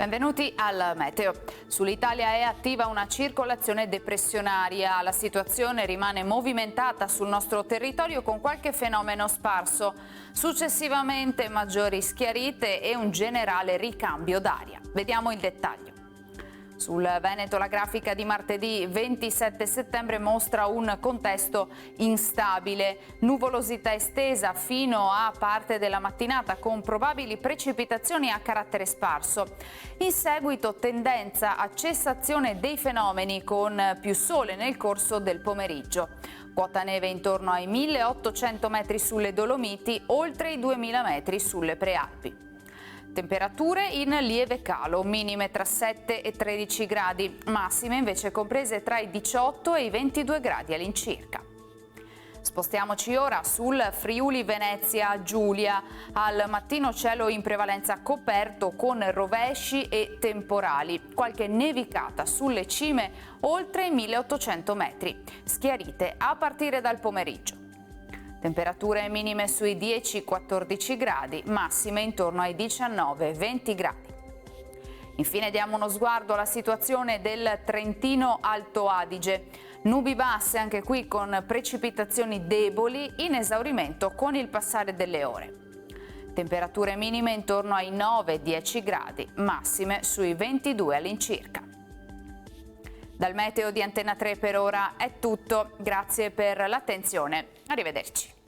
Benvenuti al Meteo. Sull'Italia è attiva una circolazione depressionaria. La situazione rimane movimentata sul nostro territorio con qualche fenomeno sparso. Successivamente maggiori schiarite e un generale ricambio d'aria. Vediamo il dettaglio. Sul Veneto la grafica di martedì 27 settembre mostra un contesto instabile, nuvolosità estesa fino a parte della mattinata con probabili precipitazioni a carattere sparso. In seguito tendenza a cessazione dei fenomeni con più sole nel corso del pomeriggio. Quota neve intorno ai 1800 metri sulle Dolomiti, oltre i 2000 metri sulle Prealpi. Temperature in lieve calo, minime tra 7 e 13 gradi, massime invece comprese tra i 18 e i 22 gradi all'incirca. Spostiamoci ora sul Friuli Venezia Giulia. Al mattino cielo in prevalenza coperto con rovesci e temporali, qualche nevicata sulle cime oltre i 1800 metri, schiarite a partire dal pomeriggio. Temperature minime sui 10-14 gradi, massime intorno ai 19-20 gradi. Infine diamo uno sguardo alla situazione del Trentino Alto Adige. Nubi basse anche qui con precipitazioni deboli in esaurimento con il passare delle ore. Temperature minime intorno ai 9-10 gradi, massime sui 22 all'incirca. Dal Meteo di Antena 3 per ora è tutto, grazie per l'attenzione, arrivederci.